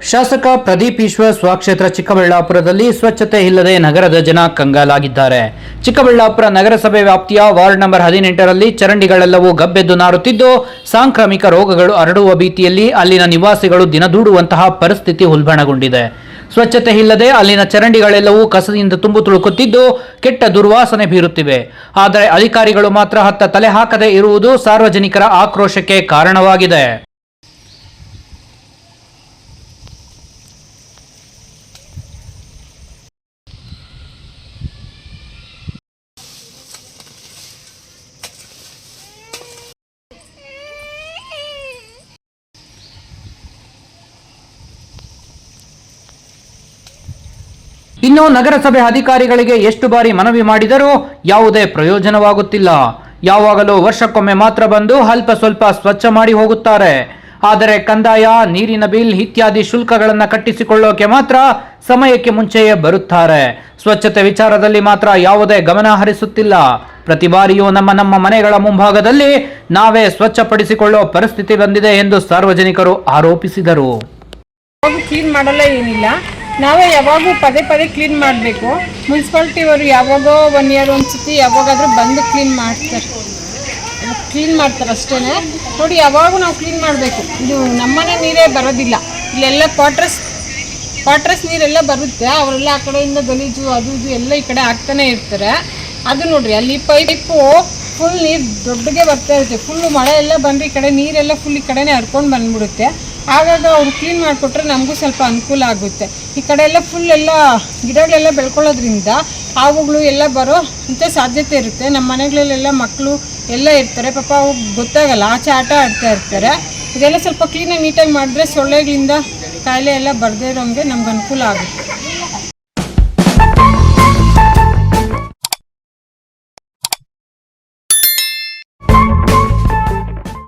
ಶಾಸಕ ಪ್ರದೀಪ್ ಈಶ್ವರ್ ಸ್ವಕ್ಷೇತ್ರ ಚಿಕ್ಕಬಳ್ಳಾಪುರದಲ್ಲಿ ಸ್ವಚ್ಛತೆ ಇಲ್ಲದೆ ನಗರದ ಜನ ಕಂಗಾಲಾಗಿದ್ದಾರೆ. ಚಿಕ್ಕಬಳ್ಳಾಪುರ ನಗರಸಭೆ ವ್ಯಾಪ್ತಿಯ ವಾರ್ಡ್ ನಂಬರ್ 18ರಲ್ಲಿ ಚರಂಡಿಗಳೆಲ್ಲವೂ ಗಬ್ಬೆದ್ದು ನಾರುತ್ತಿದ್ದು ಸಾಂಕ್ರಾಮಿಕ ರೋಗಗಳು ಹರಡುವ ಭೀತಿಯಲ್ಲಿ ಅಲ್ಲಿನ ನಿವಾಸಿಗಳು ದಿನದೂಡುವಂತಹ ಪರಿಸ್ಥಿತಿ ಉಲ್ಬಣಗೊಂಡಿದೆ. ಸ್ವಚ್ಛತೆ ಇಲ್ಲದೆ ಅಲ್ಲಿನ ಚರಂಡಿಗಳೆಲ್ಲವೂ ಕಸದಿಂದ ತುಂಬು ತುಳುಕುತ್ತಿದ್ದು ಕೆಟ್ಟ ದುರ್ವಾಸನೆ ಬೀರುತ್ತಿವೆ. ಆದರೆ ಅಧಿಕಾರಿಗಳು ಮಾತ್ರ ಅತ್ತ ತಲೆ ಹಾಕದೇ ಇರುವುದು ಸಾರ್ವಜನಿಕರ ಆಕ್ರೋಶಕ್ಕೆ ಕಾರಣವಾಗಿದೆ. ಇನ್ನು ನಗರಸಭೆ ಅಧಿಕಾರಿಗಳಿಗೆ ಎಷ್ಟು ಬಾರಿ ಮನವಿ ಮಾಡಿದರೂ ಯಾವುದೇ ಪ್ರಯೋಜನವಾಗುತ್ತಿಲ್ಲ. ಯಾವಾಗಲೂ ವರ್ಷಕ್ಕೊಮ್ಮೆ ಮಾತ್ರ ಬಂದು ಅಲ್ಪ ಸ್ವಲ್ಪ ಸ್ವಚ್ಛ ಮಾಡಿ ಹೋಗುತ್ತಾರೆ. ಆದರೆ ಕಂದಾಯ, ನೀರಿನ ಬಿಲ್ ಇತ್ಯಾದಿ ಶುಲ್ಕಗಳನ್ನು ಕಟ್ಟಿಸಿಕೊಳ್ಳೋಕೆ ಮಾತ್ರ ಸಮಯಕ್ಕೆ ಮುಂಚೆಯೇ ಬರುತ್ತಾರೆ. ಸ್ವಚ್ಛತೆ ವಿಚಾರದಲ್ಲಿ ಮಾತ್ರ ಯಾವುದೇ ಗಮನ ಹರಿಸುತ್ತಿಲ್ಲ. ಪ್ರತಿ ಬಾರಿಯೂ ನಮ್ಮ ಮನೆಗಳ ಮುಂಭಾಗದಲ್ಲಿ ನಾವೇ ಸ್ವಚ್ಛಪಡಿಸಿಕೊಳ್ಳೋ ಪರಿಸ್ಥಿತಿ ಬಂದಿದೆ ಎಂದು ಸಾರ್ವಜನಿಕರು ಆರೋಪಿಸಿದರು. ಕ್ಲೀನ್ ಮಾಡಲ್ಲ, ಏನಿಲ್ಲ, ನಾವೇ ಯಾವಾಗೂ ಪದೇ ಪದೇ ಕ್ಲೀನ್ ಮಾಡಬೇಕು. ಮುನ್ಸಿಪಾಲ್ಟಿಯವರು ಯಾವಾಗೋ 1 ಇಯರ್ ಒಂದ್ಸತಿ ಯಾವಾಗಾದರೂ ಬಂದು ಕ್ಲೀನ್ ಮಾಡ್ತಾರೆ ಅಷ್ಟೇ. ನೋಡಿ, ಯಾವಾಗೂ ನಾವು ಕ್ಲೀನ್ ಮಾಡಬೇಕು. ಇದು ನಮ್ಮನೆ ನೀರೇ ಬರೋದಿಲ್ಲ, ಇಲ್ಲೆಲ್ಲ ಕ್ವಾಟ್ರಸ್ ನೀರೆಲ್ಲ ಬರುತ್ತೆ. ಅವರೆಲ್ಲ ಆ ಕಡೆಯಿಂದ ಗಲೀಜು ಅದು ಇದು ಎಲ್ಲ ಈ ಕಡೆ ಹಾಕ್ತಾನೆ ಇರ್ತಾರೆ. ಅದು ನೋಡ್ರಿ, ಅಲ್ಲಿ ಪೈಪು ಫುಲ್ ನೀರು ದೊಡ್ಡಗೆ ಬರ್ತಾ ಇರುತ್ತೆ. ಫುಲ್ಲು ಮಳೆ ಎಲ್ಲ ಬಂದರೆ ಈ ಕಡೆ ನೀರೆಲ್ಲ ಫುಲ್ ಈ ಕಡೆನೇ ಹರ್ಕೊಂಡು ಬಂದ್ಬಿಡುತ್ತೆ. ಆಗಾಗ ಅವ್ರು ಕ್ಲೀನ್ ಮಾಡಿಕೊಟ್ರೆ ನಮಗೂ ಸ್ವಲ್ಪ ಅನುಕೂಲ ಆಗುತ್ತೆ. ಈ ಕಡೆ ಎಲ್ಲ ಫುಲ್ ಎಲ್ಲ ಗಿಡಗಳೆಲ್ಲ ಬೆಳ್ಕೊಳ್ಳೋದ್ರಿಂದ ಹಾವುಗಳು ಎಲ್ಲ ಬರೋ ಅಂಥ ಸಾಧ್ಯತೆ ಇರುತ್ತೆ. ನಮ್ಮ ಮನೆಗಳಲ್ಲೆಲ್ಲ ಮಕ್ಕಳು ಎಲ್ಲ ಇರ್ತಾರೆ, ಪಾಪ ಅವ್ರು ಗೊತ್ತಾಗಲ್ಲ, ಆಚೆ ಆಟ ಆಡ್ತಾ ಇರ್ತಾರೆ. ಇದೆಲ್ಲ ಸ್ವಲ್ಪ ಕ್ಲೀನಾಗಿ ನೀಟಾಗಿ ಮಾಡಿದ್ರೆ ಸೊಳ್ಳೆಗಳಿಂದ ಕಾಯಿಲೆ ಎಲ್ಲ ಬರದೇ ಇರೋಂಗೆ ನಮ್ಗೆ ಅನುಕೂಲ ಆಗುತ್ತೆ.